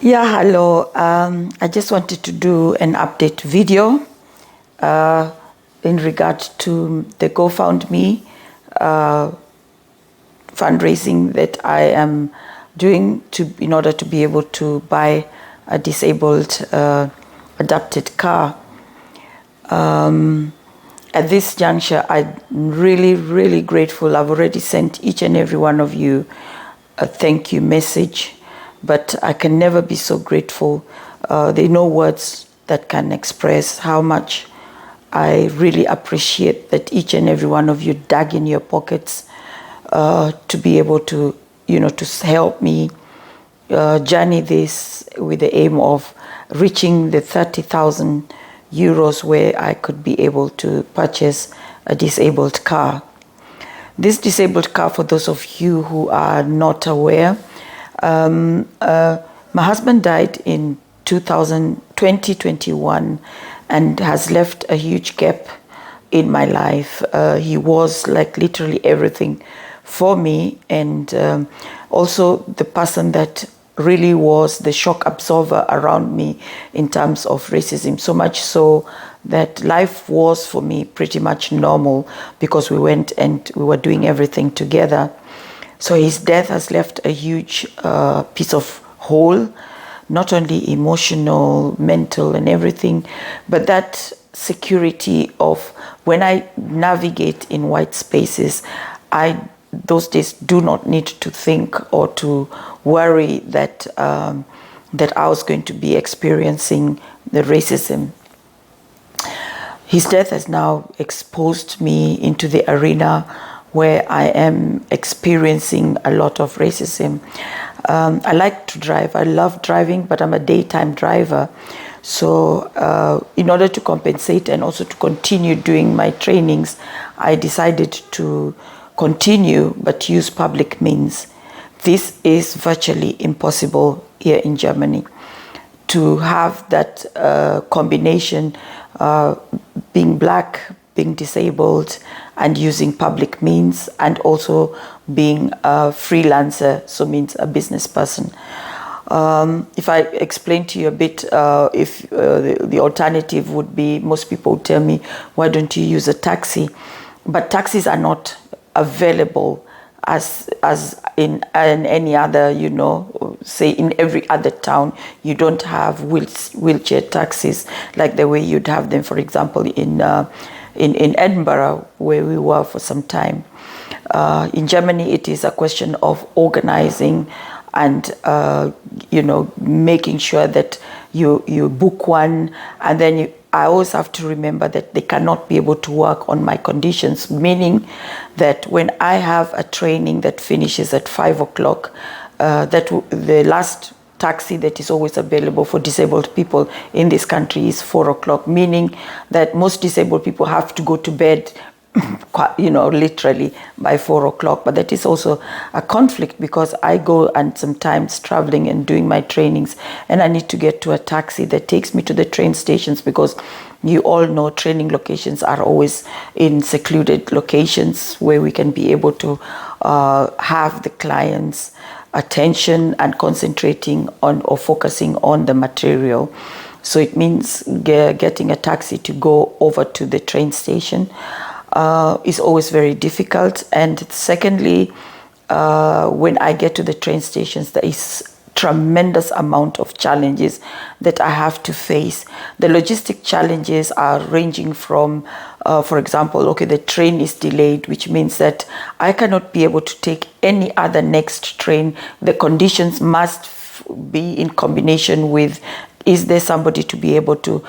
Yeah, hello. I just wanted to do an update video in regard to the GoFundMe fundraising that I am doing in order to be able to buy a disabled adapted car. At this juncture, I'm really, really grateful. I've already sent each and every one of you a thank you message, but I can never be so grateful. There are no words that can express how much I really appreciate that each and every one of you dug in your pockets to be able to, to help me journey this with the aim of reaching the 30,000 euros where I could be able to purchase a disabled car. This disabled car, for those of you who are not aware, my husband died in 2021 and has left a huge gap in my life. He was like literally everything for me, and also the person that really was the shock absorber around me in terms of racism, so much so that life was for me pretty much normal because we went and we were doing everything together. So his death has left a huge piece of hole, not only emotional, mental and everything, but that security of when I navigate in white spaces, those days do not need to think or to worry that that I was going to be experiencing the racism. His death has now exposed me into the arena where I am experiencing a lot of racism. I like to drive. I love driving, but I'm a daytime driver. So in order to compensate and also to continue doing my trainings, I decided to continue but use public means. This is virtually impossible here in Germany. To have that combination, being black, being disabled, and using public means, and also being a freelancer, so means a business person. If I explain to you a bit, if the alternative would be, most people would tell me, why don't you use a taxi? But taxis are not available as in any other, say in every other town. You don't have wheelchair taxis like the way you'd have them, for example, in Edinburgh, where we were for some time. In Germany, it is a question of organizing and making sure that you book one, and then I always have to remember that they cannot be able to work on my conditions, meaning that when I have a training that finishes at 5 o'clock, the last taxi that is always available for disabled people in this country is 4 o'clock, meaning that most disabled people have to go to bed literally by 4 o'clock. But that is also a conflict because I go and sometimes traveling and doing my trainings, and I need to get to a taxi that takes me to the train stations, because you all know training locations are always in secluded locations where we can be able to have the client's attention and concentrating on or focusing on the material. So it means getting a taxi to go over to the train station is always very difficult. And secondly, when I get to the train stations, there is tremendous amount of challenges that I have to face. The logistic challenges are ranging from, for example, the train is delayed, which means that I cannot be able to take any other next train. The conditions must be in combination with, is there somebody to be able to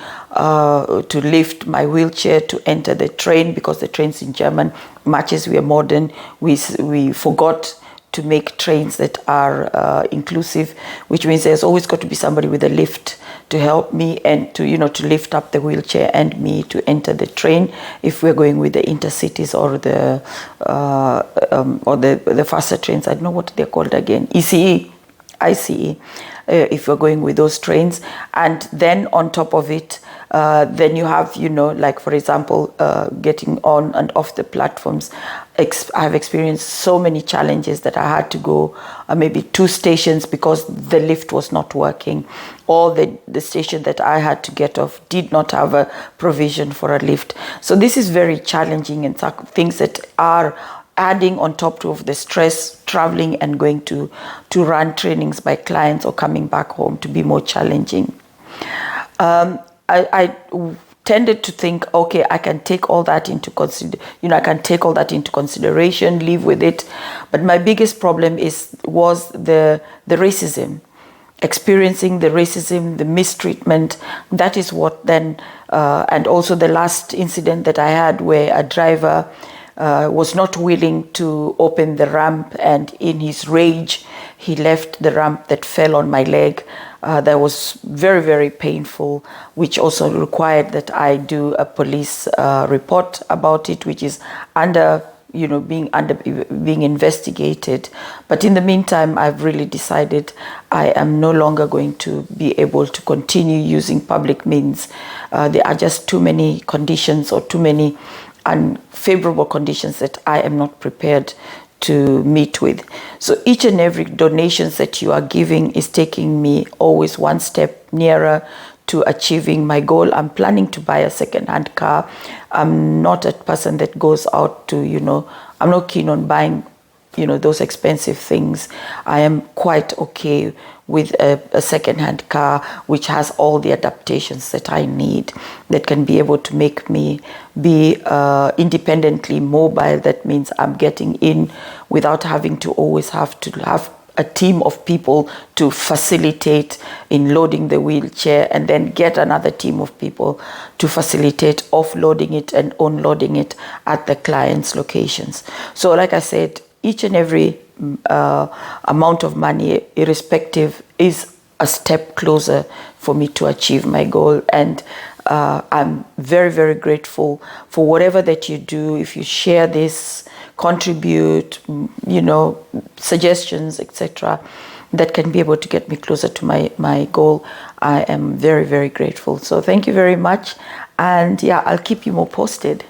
lift my wheelchair to enter the train, because the trains in German, much as we are modern, we forgot to make trains that are inclusive, which means there's always got to be somebody with a lift to help me and to lift up the wheelchair and me to enter the train if we're going with the intercities or the faster trains. I don't know what they're called again. ICE. If we're going with those trains. And then on top of it, Then you have, like for example, getting on and off the platforms. I've experienced so many challenges that I had to go maybe 2 stations because the lift was not working, or the station that I had to get off did not have a provision for a lift. So this is very challenging, and things that are adding on top of the stress, traveling and going to run trainings by clients or coming back home to be more challenging. I tended to think, okay, I can take all that into consideration, live with it. But my biggest problem was the racism, experiencing the racism, the mistreatment. That is what then, and also the last incident that I had where a driver was not willing to open the ramp, and in his rage, he left the ramp that fell on my leg. That was very, very painful, which also required that I do a police report about it, which is being investigated. But in the meantime, I've really decided I am no longer going to be able to continue using public means. There are just too many conditions, or too many unfavorable conditions that I am not prepared to meet with. So each and every donations that you are giving is taking me always one step nearer to achieving my goal. I'm planning to buy a second-hand car. I'm not a person that goes out to, I'm not keen on buying, those expensive things. I am quite okay with a second-hand car, which has all the adaptations that I need, that can be able to make me be independently mobile. That means I'm getting in without having to always have to have a team of people to facilitate in loading the wheelchair, and then get another team of people to facilitate offloading it and unloading it at the client's locations. So like I said, each and every amount of money, irrespective, is a step closer for me to achieve my goal. And I'm very, very grateful for whatever that you do. If you share this, contribute, suggestions, etc., that can be able to get me closer to my goal, I am very, very grateful. So thank you very much. And yeah, I'll keep you more posted.